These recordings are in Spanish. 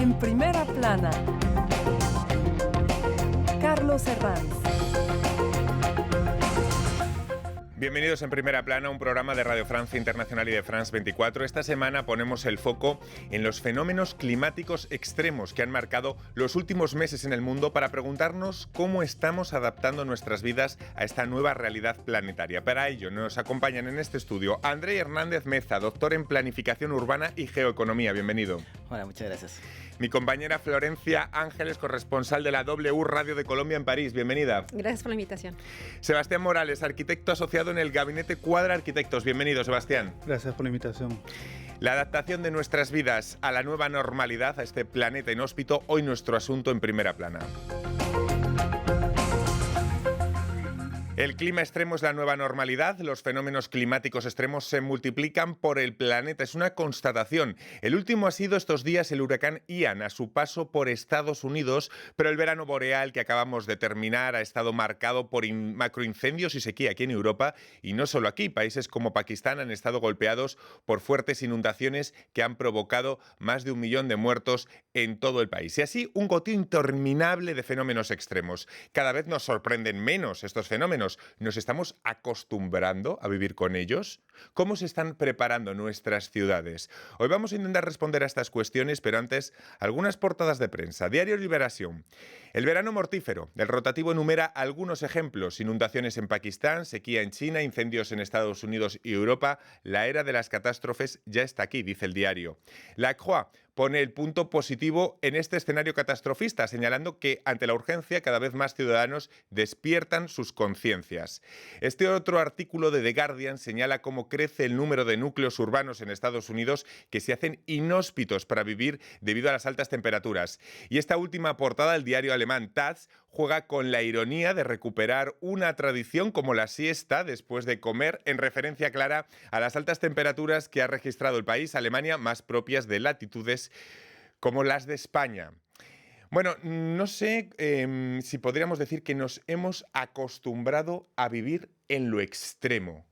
En primera plana, Carlos Herranz. Bienvenidos en Primera Plana, un programa de Radio Francia Internacional y de France 24. Esta semana ponemos el foco en los fenómenos climáticos extremos que han marcado los últimos meses en el mundo para preguntarnos cómo estamos adaptando nuestras vidas a esta nueva realidad planetaria. Para ello nos acompañan en este estudio Andrei Hernández Meza, doctor en Planificación Urbana y Geoeconomía. Bienvenido. Hola, muchas gracias. Mi compañera Florencia Ángeles, corresponsal de la W Radio de Colombia en París. Bienvenida. Gracias por la invitación. Sebastián Morales, arquitecto asociado en el Gabinete Cuadra Arquitectos. Bienvenido, Sebastián. Gracias por la invitación. La adaptación de nuestras vidas a la nueva normalidad, a este planeta inhóspito, hoy nuestro asunto en Primera Plana. El clima extremo es la nueva normalidad, los fenómenos climáticos extremos se multiplican por el planeta, es una constatación. El último ha sido estos días el huracán Ian a su paso por Estados Unidos, pero el verano boreal que acabamos de terminar ha estado marcado por macroincendios y sequía aquí en Europa, y no solo aquí, países como Pakistán han estado golpeados por fuertes inundaciones que han provocado más de 1 millón de muertos en todo el país. Y así un goteo interminable de fenómenos extremos. Cada vez nos sorprenden menos estos fenómenos. ¿Nos estamos acostumbrando a vivir con ellos? ¿Cómo se están preparando nuestras ciudades? Hoy vamos a intentar responder a estas cuestiones, pero antes, algunas portadas de prensa. Diario Liberación. El verano mortífero. El rotativo enumera algunos ejemplos. Inundaciones en Pakistán, sequía en China, incendios en Estados Unidos y Europa. La era de las catástrofes ya está aquí, dice el diario. La Croix pone el punto positivo en este escenario catastrofista, señalando que ante la urgencia cada vez más ciudadanos despiertan sus conciencias. Este otro artículo de The Guardian señala cómo crece el número de núcleos urbanos en Estados Unidos que se hacen inhóspitos para vivir debido a las altas temperaturas. Y esta última portada del diario alemán Taz juega con la ironía de recuperar una tradición como la siesta después de comer, en referencia clara a las altas temperaturas que ha registrado el país, Alemania, más propias de latitudes como las de España. Bueno, no sé si podríamos decir que nos hemos acostumbrado a vivir en lo extremo.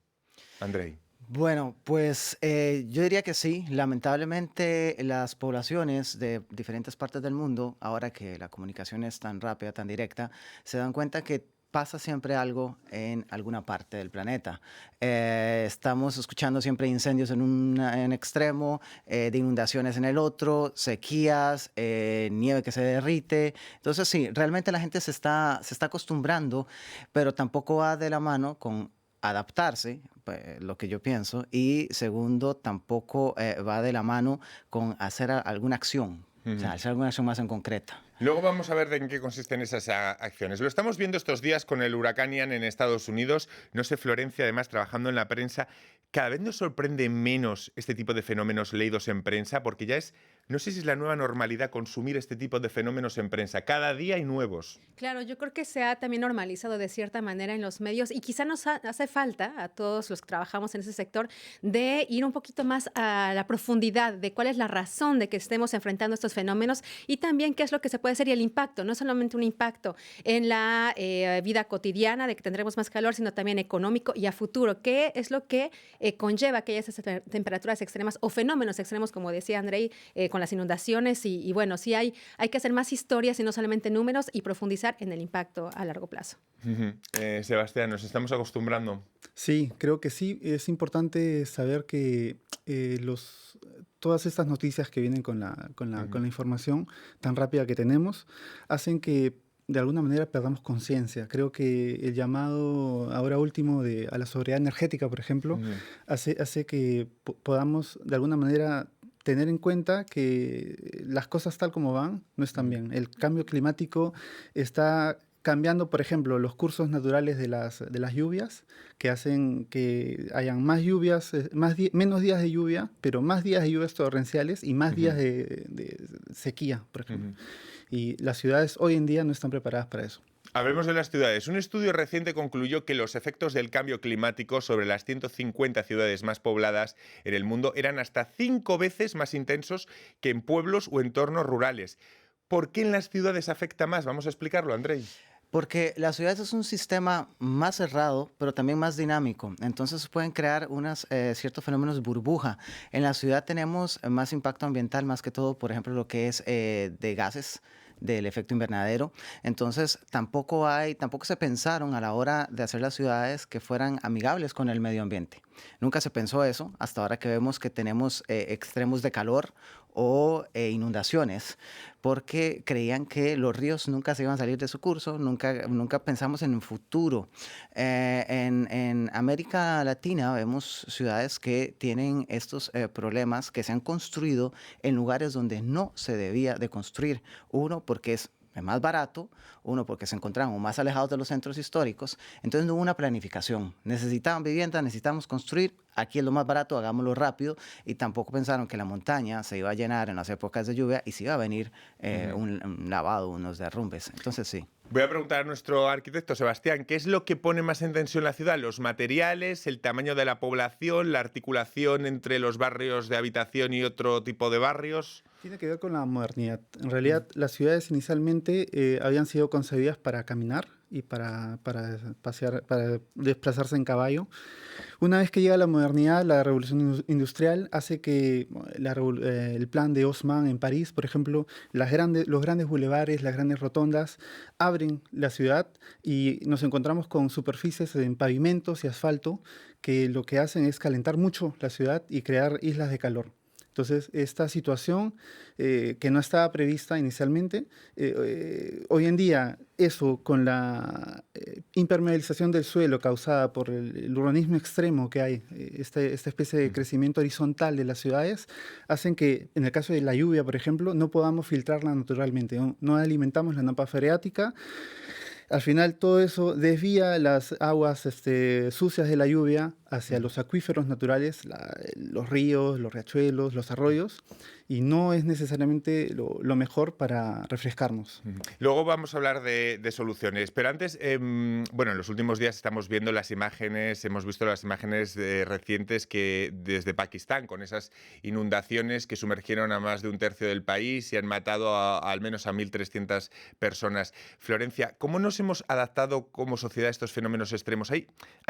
Andrei. Bueno, pues yo diría que sí. Lamentablemente las poblaciones de diferentes partes del mundo, ahora que la comunicación es tan rápida, tan directa, se dan cuenta que pasa siempre algo en alguna parte del planeta. Estamos escuchando siempre incendios en un extremo, de inundaciones en el otro, sequías, nieve que se derrite. Entonces sí, realmente la gente se está acostumbrando, pero tampoco va de la mano con adaptarse, pues, lo que yo pienso, y segundo, tampoco va de la mano con hacer alguna acción, o sea, hacer alguna acción más en concreta. Luego vamos a ver en qué consisten esas acciones. Lo estamos viendo estos días con el huracán Ian en Estados Unidos. No sé, Florencia, además, trabajando en la prensa, cada vez nos sorprende menos este tipo de fenómenos leídos en prensa, porque ya es, no sé si es la nueva normalidad consumir este tipo de fenómenos en prensa. Cada día hay nuevos. Claro, yo creo que se ha también normalizado de cierta manera en los medios y quizá nos hace falta a todos los que trabajamos en ese sector de ir un poquito más a la profundidad de cuál es la razón de que estemos enfrentando estos fenómenos y también qué es lo que se puede hacer y el impacto, no solamente un impacto en la vida cotidiana de que tendremos más calor, sino también económico y a futuro. ¿Qué es lo que conlleva que haya esas temperaturas extremas o fenómenos extremos, como decía Andrei, con las inundaciones? Y bueno, sí hay que hacer más historias y no solamente números y profundizar en el impacto a largo plazo. Sebastián, ¿nos estamos acostumbrando? Sí, creo que sí. Es importante saber que todas estas noticias que vienen con la información tan rápida que tenemos hacen que de alguna manera perdamos conciencia. Creo que el llamado ahora último a la sobriedad energética, por ejemplo, hace que podamos de alguna manera tener en cuenta que las cosas tal como van no están bien. El cambio climático está cambiando, por ejemplo, los cursos naturales de las lluvias, que hacen que hayan más lluvias, menos días de lluvia, pero más días de lluvias torrenciales y más días de sequía, por ejemplo. Y las ciudades hoy en día no están preparadas para eso. Hablemos de las ciudades. Un estudio reciente concluyó que los efectos del cambio climático sobre las 150 ciudades más pobladas en el mundo eran hasta 5 veces más intensos que en pueblos o entornos rurales. ¿Por qué en las ciudades afecta más? Vamos a explicarlo, Andrei. Porque la ciudad es un sistema más cerrado, pero también más dinámico. Entonces pueden crear ciertos fenómenos burbuja. En la ciudad tenemos más impacto ambiental, más que todo, por ejemplo, lo que es de gases del efecto invernadero. Entonces tampoco se pensaron a la hora de hacer las ciudades que fueran amigables con el medio ambiente. Nunca se pensó eso, hasta ahora que vemos que tenemos extremos de calor o inundaciones, porque creían que los ríos nunca se iban a salir de su curso, nunca pensamos en un futuro. En América Latina vemos ciudades que tienen estos problemas que se han construido en lugares donde no se debía de construir. Uno, porque es más barato, uno porque se encontraban más alejados de los centros históricos, entonces no hubo una planificación. Necesitaban vivienda, necesitamos construir, aquí es lo más barato, hagámoslo rápido, y tampoco pensaron que la montaña se iba a llenar en las épocas de lluvia y se iba a venir un lavado, unos derrumbes. Entonces sí. Voy a preguntar a nuestro arquitecto Sebastián, ¿qué es lo que pone más en tensión la ciudad? ¿Los materiales, el tamaño de la población, la articulación entre los barrios de habitación y otro tipo de barrios? Tiene que ver con la modernidad. En realidad, las ciudades inicialmente habían sido concebidas para caminar y para pasear, para desplazarse en caballo. Una vez que llega la modernidad, la revolución industrial hace que el plan de Haussmann en París, por ejemplo, los grandes bulevares, las grandes rotondas, abren la ciudad y nos encontramos con superficies en pavimentos y asfalto que lo que hacen es calentar mucho la ciudad y crear islas de calor. Entonces, esta situación que no estaba prevista inicialmente, hoy en día eso con la impermeabilización del suelo causada por el urbanismo extremo que hay, esta especie de crecimiento horizontal de las ciudades, hacen que, en el caso de la lluvia, por ejemplo, no podamos filtrarla naturalmente, no alimentamos la napa freática. Al final todo eso desvía las aguas sucias de la lluvia hacia los acuíferos naturales, los ríos, los riachuelos, los arroyos, y no es necesariamente lo mejor para refrescarnos. Luego vamos a hablar de soluciones, pero antes, bueno, en los últimos días estamos viendo hemos visto las imágenes recientes que desde Pakistán, con esas inundaciones que sumergieron a más de un tercio del país y han matado al menos a 1.300 personas. Florencia, ¿cómo nos hemos adaptado como sociedad a estos fenómenos extremos? ¿Hay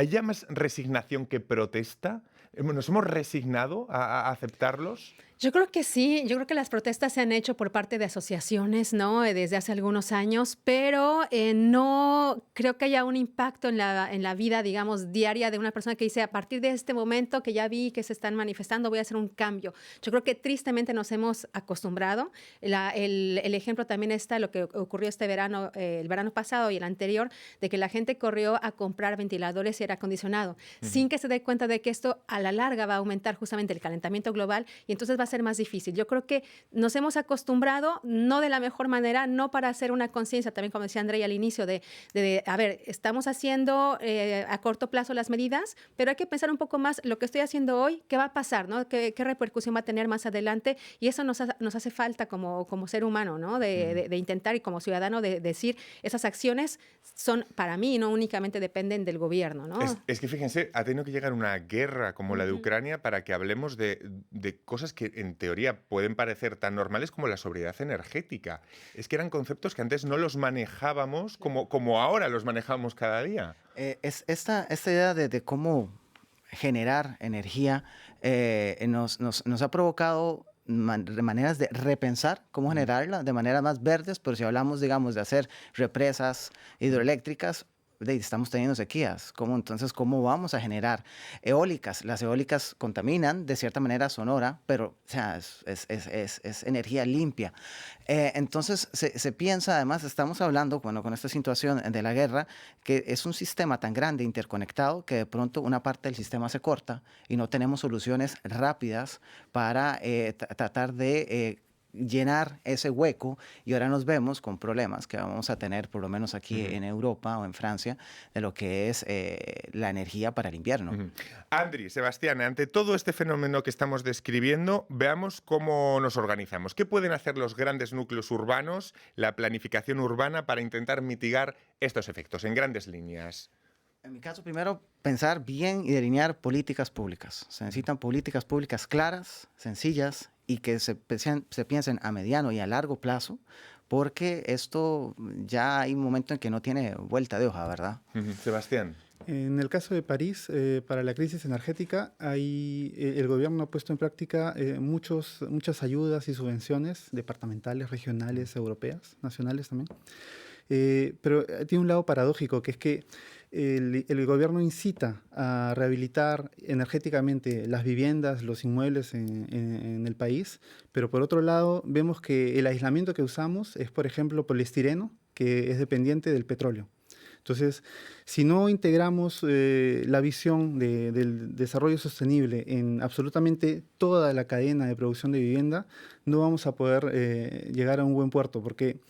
ya más resignación que protesta? ¿Nos hemos resignado a aceptarlos? Yo creo que sí, yo creo que las protestas se han hecho por parte de asociaciones, ¿no? Desde hace algunos años, pero no creo que haya un impacto en la vida, digamos, diaria de una persona que dice, a partir de este momento que ya vi que se están manifestando, voy a hacer un cambio. Yo creo que tristemente nos hemos acostumbrado. El ejemplo también está lo que ocurrió este verano, el verano pasado y el anterior, de que la gente corrió a comprar ventiladores y aire acondicionado, sin que se dé cuenta de que esto a la larga va a aumentar justamente el calentamiento global y entonces va a ser más difícil. Yo creo que nos hemos acostumbrado, no de la mejor manera, no para hacer una conciencia, también como decía Andrea al inicio, a ver, estamos haciendo a corto plazo las medidas, pero hay que pensar un poco más lo que estoy haciendo hoy, qué va a pasar, ¿no? ¿Qué repercusión va a tener más adelante? Y eso nos hace falta como ser humano, ¿no? De intentar y como ciudadano de decir, esas acciones son para mí, no únicamente dependen del gobierno, ¿no? Es que fíjense, ha tenido que llegar una guerra como la de Ucrania para que hablemos de cosas que en teoría pueden parecer tan normales como la sobriedad energética. Es que eran conceptos que antes no los manejábamos como ahora los manejamos cada día. Esta idea de cómo generar energía nos ha provocado maneras de repensar cómo generarla de maneras más verdes, pero si hablamos, digamos, de hacer represas hidroeléctricas, estamos teniendo sequías. Entonces, ¿cómo vamos a generar eólicas? Las eólicas contaminan de cierta manera sonora, pero o sea, es energía limpia. Entonces, se piensa, además, estamos hablando, bueno, con esta situación de la guerra, que es un sistema tan grande, interconectado, que de pronto una parte del sistema se corta y no tenemos soluciones rápidas para tratar de llenar ese hueco, y ahora nos vemos con problemas que vamos a tener por lo menos aquí en Europa o en Francia de lo que es la energía para el invierno. Andri, Sebastián, ante todo este fenómeno que estamos describiendo, veamos cómo nos organizamos. ¿Qué pueden hacer los grandes núcleos urbanos, la planificación urbana, para intentar mitigar estos efectos en grandes líneas? En mi caso, primero, pensar bien y delinear políticas públicas. Se necesitan políticas públicas claras, sencillas, y que se piensen a mediano y a largo plazo porque esto ya hay un momento en que no tiene vuelta de hoja, ¿verdad? Sebastián. En el caso de París, para la crisis energética, el gobierno ha puesto en práctica muchas ayudas y subvenciones departamentales, regionales, europeas, nacionales también. Pero tiene un lado paradójico, que es que el gobierno incita a rehabilitar energéticamente las viviendas, los inmuebles en el país, pero por otro lado vemos que el aislamiento que usamos es, por ejemplo, poliestireno, que es dependiente del petróleo. Entonces, si no integramos la visión del desarrollo sostenible en absolutamente toda la cadena de producción de vivienda, no vamos a poder llegar a un buen puerto, porque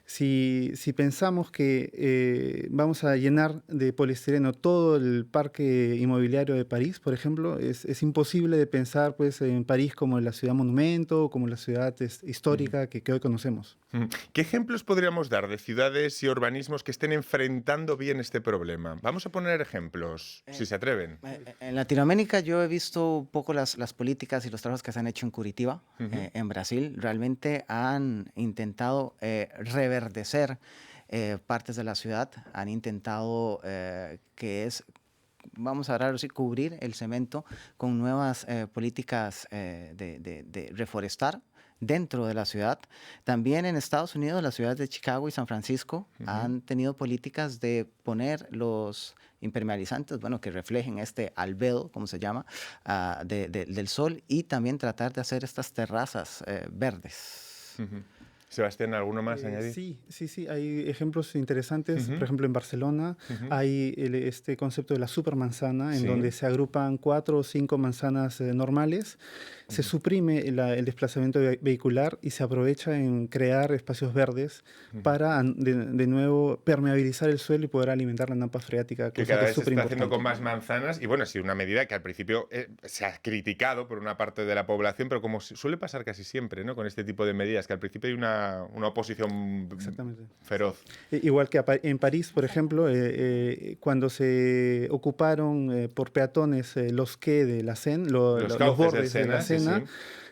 si pensamos que vamos a llenar de poliestireno todo el parque inmobiliario de París, por ejemplo, es imposible de pensar pues, en París como la ciudad monumento, como la ciudad histórica que hoy conocemos. ¿Qué ejemplos podríamos dar de ciudades y urbanismos que estén enfrentando bien este problema? Vamos a poner ejemplos, si se atreven. En Latinoamérica yo he visto un poco las políticas y los trabajos que se han hecho en Curitiba, en Brasil. Realmente han intentado reverdecer partes de la ciudad, han intentado vamos a hablar así, cubrir el cemento con nuevas políticas de reforestar dentro de la ciudad. También en Estados Unidos, las ciudades de Chicago y San Francisco han tenido políticas de poner los impermeabilizantes, bueno, que reflejen este albedo, como se llama, del sol, y también tratar de hacer estas terrazas verdes. Sebastián, ¿alguno más añadir? Sí, hay ejemplos interesantes. Por ejemplo, en Barcelona hay este concepto de la supermanzana, en donde se agrupan 4 o 5 manzanas normales, se suprime el desplazamiento vehicular y se aprovecha en crear espacios verdes para, de nuevo, permeabilizar el suelo y poder alimentar la napa freática. Que cada vez se está haciendo con más manzanas y, bueno, sí, una medida que al principio se ha criticado por una parte de la población, pero como suele pasar casi siempre, ¿no?, con este tipo de medidas, que al principio hay una oposición feroz. Igual que en París, por ejemplo, cuando se ocuparon por peatones los quais de la Seine, los bordes de la Sena, sí.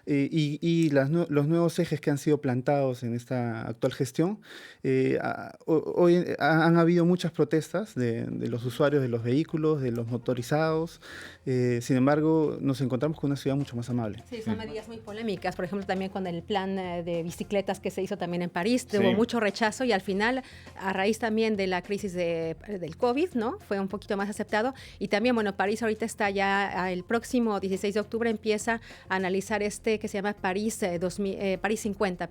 Y los nuevos ejes que han sido plantados en esta actual gestión, hoy han habido muchas protestas de los usuarios de los vehículos, de los motorizados. Sin embargo, nos encontramos con una ciudad mucho más amable. Sí, son medidas muy polémicas. Por ejemplo, también con el plan de bicicletas que se hizo también en París, tuvo mucho rechazo y al final, a raíz también de la crisis del COVID, ¿no?, fue un poquito más aceptado. Y también, bueno, París ahorita está ya, el próximo 16 de octubre empieza a analizar que se llama París 50,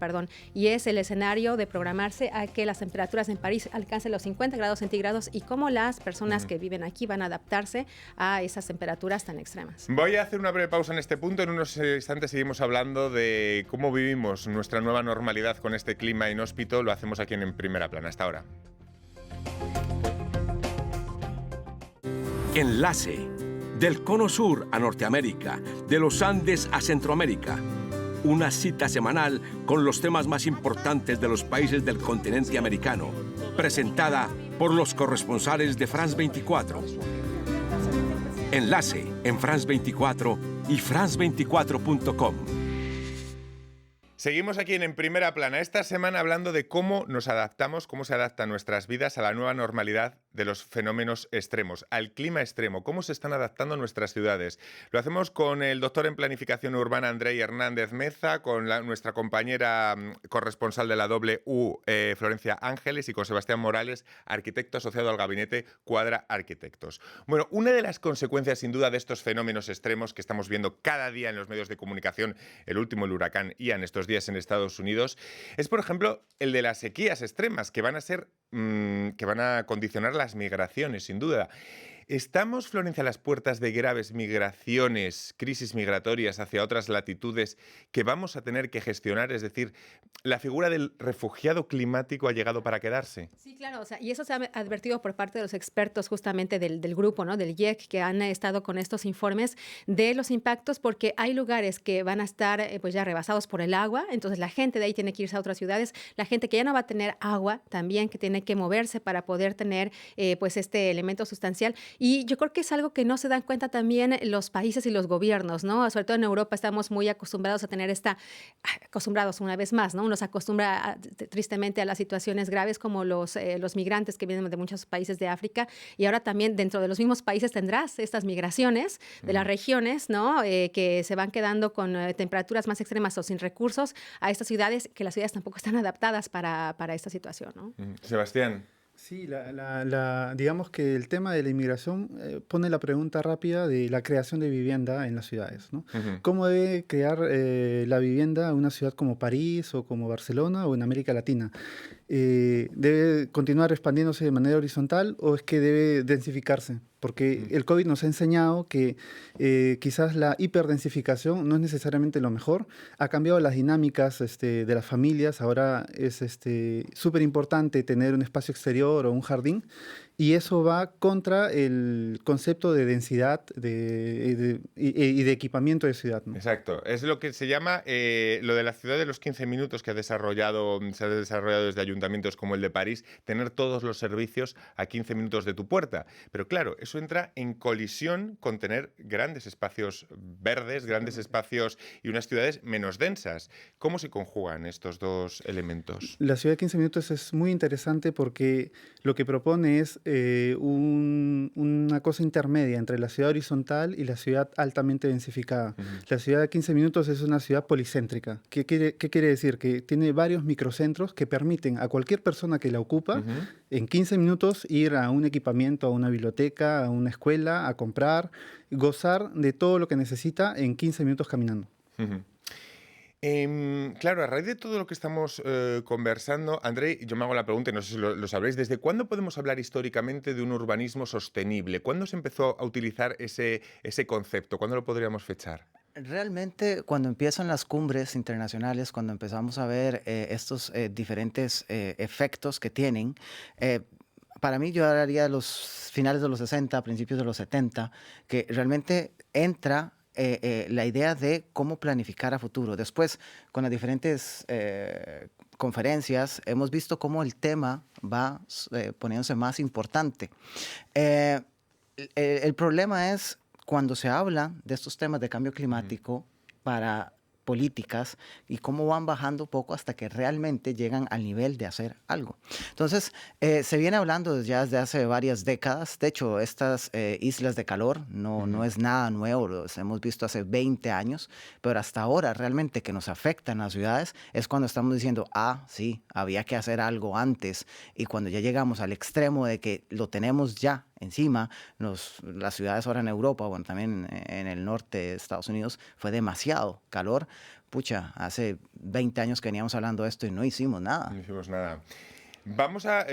y es el escenario de programarse a que las temperaturas en París alcancen los 50 grados centígrados y cómo las personas que viven aquí van a adaptarse a esas temperaturas tan extremas. Voy a hacer una breve pausa en este punto. En unos instantes seguimos hablando de cómo vivimos nuestra nueva normalidad con este clima inhóspito. Lo hacemos aquí en Primera Plana. Hasta ahora. Enlace. Del Cono Sur a Norteamérica, de los Andes a Centroamérica. Una cita semanal con los temas más importantes de los países del continente americano. Presentada por los corresponsales de France 24. Enlace en France 24 y France24.com. Seguimos aquí en Primera Plana, esta semana hablando de cómo nos adaptamos, cómo se adaptan nuestras vidas a la nueva normalidad de los fenómenos extremos, al clima extremo, cómo se están adaptando nuestras ciudades. Lo hacemos con el doctor en Planificación Urbana Andrei Hernández Meza, con nuestra compañera corresponsal de la W, Florencia Ángeles, y con Sebastián Morales, arquitecto asociado al gabinete Cuadra Arquitectos. Bueno, una de las consecuencias sin duda de estos fenómenos extremos que estamos viendo cada día en los medios de comunicación, el último, el huracán Ian, estos días en Estados Unidos, es por ejemplo el de las sequías extremas que van a condicionar las migraciones, sin duda. ¿Estamos, Florencia, a las puertas de graves migraciones, crisis migratorias hacia otras latitudes que vamos a tener que gestionar? Es decir, ¿la figura del refugiado climático ha llegado para quedarse? Sí, claro, y eso se ha advertido por parte de los expertos justamente del grupo, ¿no?, del IEC, que han estado con estos informes de los impactos, porque hay lugares que van a estar pues ya rebasados por el agua, entonces la gente de ahí tiene que irse a otras ciudades, la gente que ya no va a tener agua también, que tiene que moverse para poder tener pues este elemento sustancial. Y yo creo que es algo que no se dan cuenta también los países y los gobiernos, ¿no? Sobre todo en Europa estamos muy acostumbrados a tener acostumbrados una vez más, ¿no? Uno se acostumbra tristemente a las situaciones graves como los migrantes que vienen de muchos países de África, y ahora también dentro de los mismos países tendrás estas migraciones de las regiones, ¿no? Que se van quedando con temperaturas más extremas o sin recursos a estas ciudades, que las ciudades tampoco están adaptadas para esta situación, ¿no? Sebastián. Sí, digamos que el tema de la inmigración pone la pregunta rápida de la creación de vivienda en las ciudades, ¿no? ¿Cómo debe crear la vivienda una ciudad como París o como Barcelona o en América Latina? ¿Debe continuar expandiéndose de manera horizontal o es que debe densificarse? Porque el COVID nos ha enseñado que quizás la hiperdensificación no es necesariamente lo mejor. Ha cambiado las dinámicas de las familias. Ahora es súper importante tener un espacio exterior o un jardín. Y eso va contra el concepto de densidad y de equipamiento de ciudad, ¿no? Exacto. Es lo que se llama lo de la ciudad de los 15 minutos que se ha desarrollado desde ayuntamientos como el de París, tener todos los servicios a 15 minutos de tu puerta. Pero claro, eso entra en colisión con tener grandes espacios verdes, grandes espacios y unas ciudades menos densas. ¿Cómo se conjugan estos dos elementos? La ciudad de 15 minutos es muy interesante porque lo que propone es una cosa intermedia entre la ciudad horizontal y la ciudad altamente densificada. La ciudad de 15 minutos es una ciudad policéntrica. ¿Qué quiere decir? Que tiene varios microcentros que permiten a cualquier persona que la ocupa en 15 minutos ir a un equipamiento, a una biblioteca, a una escuela, a comprar, gozar de todo lo que necesita en 15 minutos caminando. Claro, a raíz de todo lo que estamos conversando, Andrei, yo me hago la pregunta, y no sé si lo sabréis, ¿desde cuándo podemos hablar históricamente de un urbanismo sostenible? ¿Cuándo se empezó a utilizar ese concepto? ¿Cuándo lo podríamos fechar? Realmente, cuando empiezan las cumbres internacionales, cuando empezamos a ver estos diferentes efectos que tienen, para mí yo hablaría de los finales de los 60, principios de los 70, que realmente entra la idea de cómo planificar a futuro. Después, con las diferentes conferencias, hemos visto cómo el tema va poniéndose más importante. El problema es cuando se habla de estos temas de cambio climático para políticas y cómo van bajando poco hasta que realmente llegan al nivel de hacer algo. Entonces, se viene hablando ya desde hace varias décadas. De hecho, estas islas de calor no es nada nuevo, los hemos visto hace 20 años, pero hasta ahora realmente que nos afectan las ciudades es cuando estamos diciendo, sí, había que hacer algo antes, y cuando ya llegamos al extremo de que lo tenemos ya encima, las ciudades ahora en Europa, bueno, también en el norte de Estados Unidos, fue demasiado calor. Pucha, hace 20 años que veníamos hablando de esto y no hicimos nada. No hicimos nada.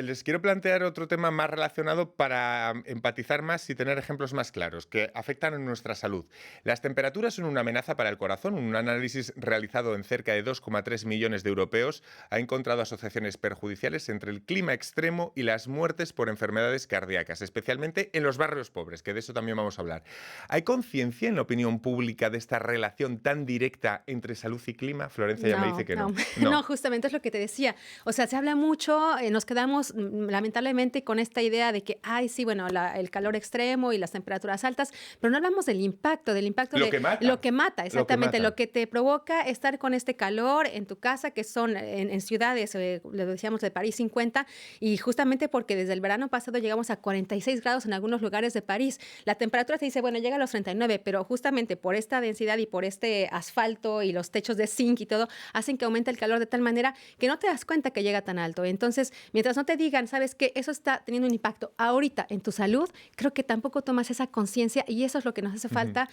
Les quiero plantear otro tema más relacionado para empatizar más y tener ejemplos más claros que afectan a nuestra salud. Las temperaturas son una amenaza para el corazón. Un análisis realizado en cerca de 2,3 millones de europeos ha encontrado asociaciones perjudiciales entre el clima extremo y las muertes por enfermedades cardíacas, especialmente en los barrios pobres, que de eso también vamos a hablar. ¿Hay conciencia en la opinión pública de esta relación tan directa entre salud y clima? Florencia ya me dice que no. No, justamente es lo que te decía. O sea, se habla mucho, nos quedamos lamentablemente con esta idea de que, sí, bueno, el calor extremo y las temperaturas altas, pero no hablamos del impacto lo que mata. Lo que mata, exactamente, lo que te provoca estar con este calor en tu casa, que son en ciudades, lo decíamos de París 50, y justamente porque desde el verano pasado llegamos a 46 grados en algunos lugares de París. La temperatura se dice, bueno, llega a los 39, pero justamente por esta densidad y por este asfalto y los techos de zinc y todo, hacen que aumente el calor de tal manera que no te das cuenta que llega tan alto. Entonces, mientras no te digan, ¿sabes qué? Eso está teniendo un impacto ahorita en tu salud, creo que tampoco tomas esa conciencia, y eso es lo que nos hace falta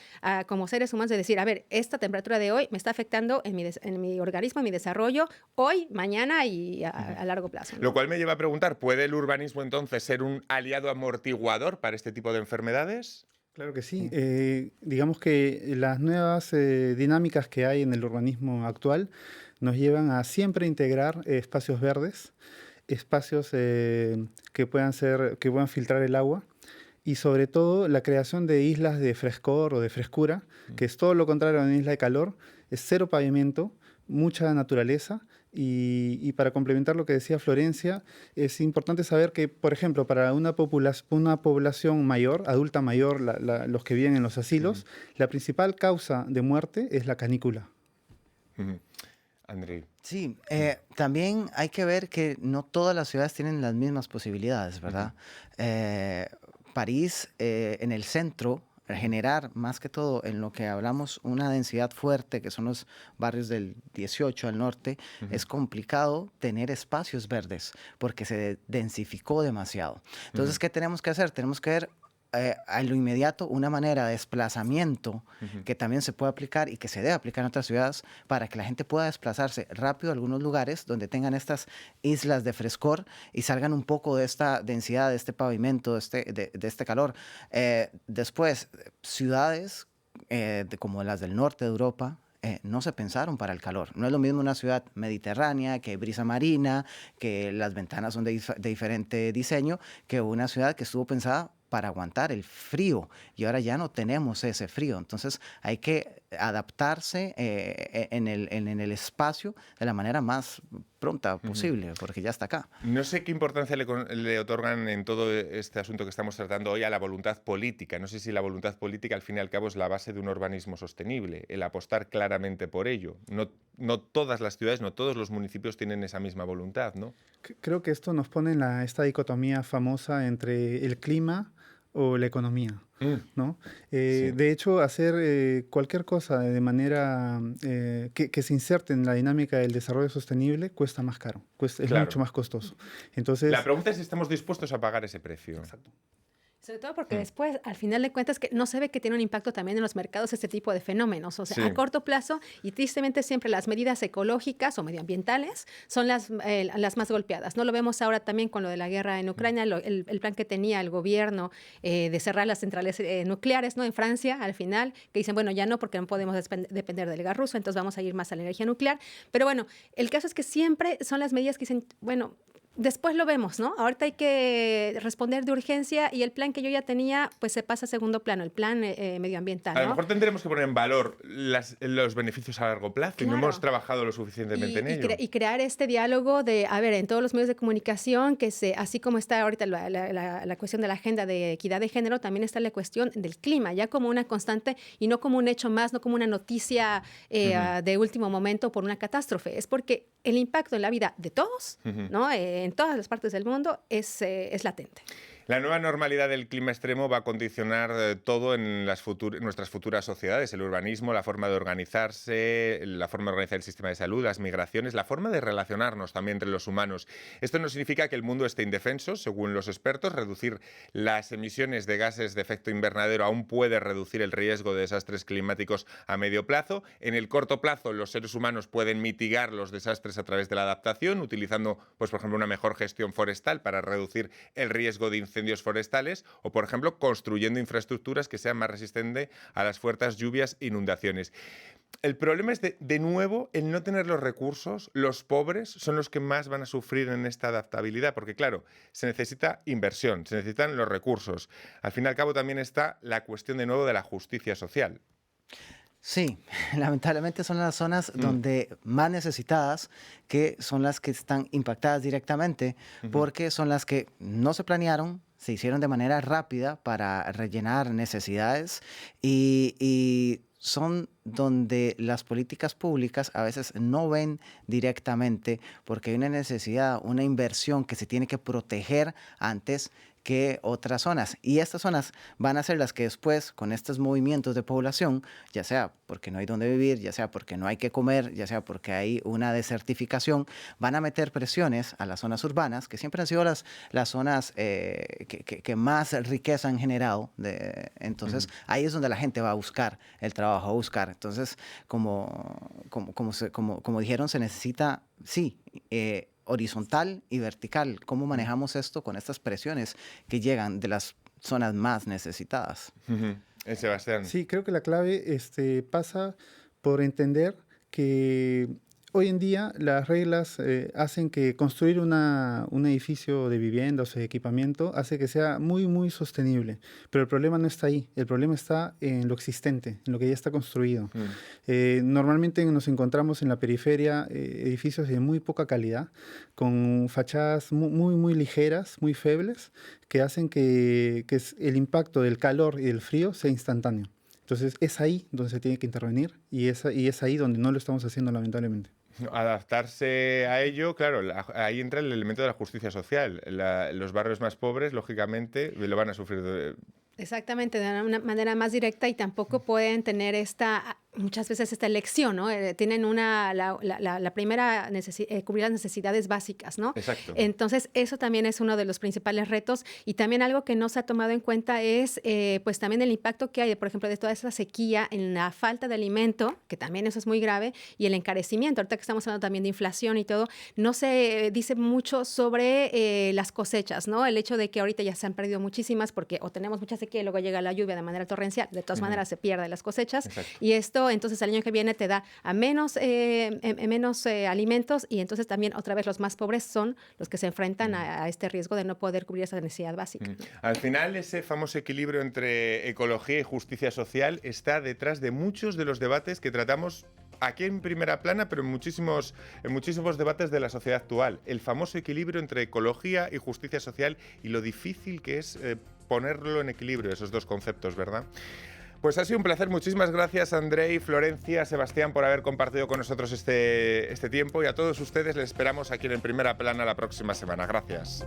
como seres humanos, de decir, a ver, esta temperatura de hoy me está afectando en mi organismo, en mi desarrollo, hoy, mañana y a largo plazo, ¿no? Lo cual me lleva a preguntar, ¿puede el urbanismo entonces ser un aliado amortiguador para este tipo de enfermedades? Claro que sí. Digamos que las nuevas dinámicas que hay en el urbanismo actual nos llevan a siempre integrar espacios verdes, espacios que puedan filtrar el agua, y sobre todo la creación de islas de frescor o de frescura, que es todo lo contrario a una isla de calor. Es cero pavimento, mucha naturaleza Y para complementar lo que decía Florencia, es importante saber que, por ejemplo, para una población mayor, adulta mayor, los que viven en los asilos, la principal causa de muerte es la canícula. Andrei. Sí, también hay que ver que no todas las ciudades tienen las mismas posibilidades, ¿verdad? París, en el centro, generar más que todo en lo que hablamos una densidad fuerte, que son los barrios del 18 al norte, es complicado tener espacios verdes porque se densificó demasiado. Entonces, ¿qué tenemos que hacer? Tenemos que ver a lo inmediato una manera de desplazamiento que también se puede aplicar y que se debe aplicar en otras ciudades para que la gente pueda desplazarse rápido a algunos lugares donde tengan estas islas de frescor y salgan un poco de esta densidad, de este pavimento, de este calor. Después, ciudades como las del norte de Europa, no se pensaron para el calor. No es lo mismo una ciudad mediterránea, que hay brisa marina, que las ventanas son de diferente diseño, que una ciudad que estuvo pensada para aguantar el frío y ahora ya no tenemos ese frío. Entonces hay que adaptarse en el espacio de la manera más pronta posible, porque ya está acá. No sé qué importancia le otorgan en todo este asunto que estamos tratando hoy a la voluntad política. No sé si la voluntad política, al fin y al cabo, es la base de un urbanismo sostenible, el apostar claramente por ello. No todas las ciudades, no todos los municipios tienen esa misma voluntad, ¿no? Creo que esto nos pone en esta dicotomía famosa entre el clima o la economía, ¿no? Sí. De hecho, hacer cualquier cosa de manera que se inserte en la dinámica del desarrollo sostenible cuesta más caro, es Claro. mucho más costoso. Entonces, La pregunta es si estamos dispuestos a pagar ese precio. exacto. Sobre todo porque después, al final de cuentas, que no se ve que tiene un impacto también en los mercados este tipo de fenómenos. O sea, Sí. a corto plazo, y tristemente siempre las medidas ecológicas o medioambientales son las más golpeadas. No lo vemos ahora también con lo de la guerra en Ucrania, el plan que tenía el gobierno de cerrar las centrales nucleares, ¿no? En Francia, al final, que dicen, bueno, ya no, porque no podemos depender del gas ruso, entonces vamos a ir más a la energía nuclear. Pero bueno, el caso es que siempre son las medidas que dicen, bueno, después lo vemos, ¿no? Ahorita hay que responder de urgencia y el plan que yo ya tenía, pues se pasa a segundo plano, el plan medioambiental, A ¿no? lo mejor tendremos que poner en valor los beneficios a largo plazo y no Claro. hemos trabajado lo suficientemente en ello. Y crear este diálogo de, a ver, en todos los medios de comunicación, así como está ahorita la cuestión de la agenda de equidad de género, también está la cuestión del clima, ya como una constante y no como un hecho más, no como una noticia de último momento por una catástrofe. Es porque el impacto en la vida de todos, ¿no? En todas las partes del mundo es latente. La nueva normalidad del clima extremo va a condicionar todo en nuestras futuras sociedades, el urbanismo, la forma de organizarse, la forma de organizar el sistema de salud, las migraciones, la forma de relacionarnos también entre los humanos. Esto no significa que el mundo esté indefenso, según los expertos. Reducir las emisiones de gases de efecto invernadero aún puede reducir el riesgo de desastres climáticos a medio plazo. En el corto plazo, los seres humanos pueden mitigar los desastres a través de la adaptación, utilizando, pues, por ejemplo, una mejor gestión forestal para reducir el riesgo de incendios forestales o, por ejemplo, construyendo infraestructuras que sean más resistentes a las fuertes lluvias e inundaciones. El problema es, de nuevo, el no tener los recursos. Los pobres son los que más van a sufrir en esta adaptabilidad, porque, claro, se necesita inversión, se necesitan los recursos. Al fin y al cabo, también está la cuestión, de nuevo, de la justicia social. Sí, lamentablemente son las zonas donde más necesitadas, que son las que están impactadas directamente, porque son las que no se planearon, se hicieron de manera rápida para rellenar necesidades y son donde las políticas públicas a veces no ven directamente porque hay una necesidad, una inversión que se tiene que proteger antes que otras zonas. Y estas zonas van a ser las que después, con estos movimientos de población, ya sea porque no hay dónde vivir, ya sea porque no hay que comer, ya sea porque hay una desertificación, van a meter presiones a las zonas urbanas, que siempre han sido las zonas que más riqueza han generado. Entonces, ahí es donde la gente va a buscar el trabajo, a buscar. Entonces, como dijeron, se necesita, sí, horizontal y vertical. ¿Cómo manejamos esto con estas presiones que llegan de las zonas más necesitadas? Sebastián. Sí, creo que la clave pasa por entender que hoy en día las reglas hacen que construir un edificio de viviendas o de equipamiento hace que sea muy, muy sostenible. Pero el problema no está ahí, el problema está en lo existente, en lo que ya está construido. Normalmente nos encontramos en la periferia edificios de muy poca calidad, con fachadas muy, muy ligeras, muy febles, que hacen que el impacto del calor y del frío sea instantáneo. Entonces es ahí donde se tiene que intervenir y es ahí donde no lo estamos haciendo lamentablemente. Adaptarse a ello, claro, ahí entra el elemento de la justicia social. Los barrios más pobres, lógicamente, lo van a sufrir. Exactamente, de una manera más directa y tampoco pueden tener muchas veces esta elección, ¿no? Tienen la primera cubrir las necesidades básicas, ¿no? Exacto. Entonces, eso también es uno de los principales retos y también algo que no se ha tomado en cuenta es, pues también el impacto que hay, por ejemplo, de toda esa sequía en la falta de alimento, que también eso es muy grave, y el encarecimiento. Ahorita que estamos hablando también de inflación y todo, no se dice mucho sobre las cosechas, ¿no? El hecho de que ahorita ya se han perdido muchísimas porque o tenemos mucha sequía y luego llega la lluvia de manera torrencial, de todas maneras se pierden las cosechas. Exacto. Y esto entonces el año que viene te da a menos alimentos y entonces también otra vez los más pobres son los que se enfrentan a este riesgo de no poder cubrir esa necesidad básica. Al final ese famoso equilibrio entre ecología y justicia social está detrás de muchos de los debates que tratamos aquí en Primera Plana, pero en muchísimos debates de la sociedad actual. El famoso equilibrio entre ecología y justicia social y lo difícil que es ponerlo en equilibrio, esos dos conceptos, ¿verdad? Pues ha sido un placer. Muchísimas gracias, Andrei, Florencia, Sebastián, por haber compartido con nosotros este tiempo, y a todos ustedes les esperamos aquí en Primera Plana la próxima semana. Gracias.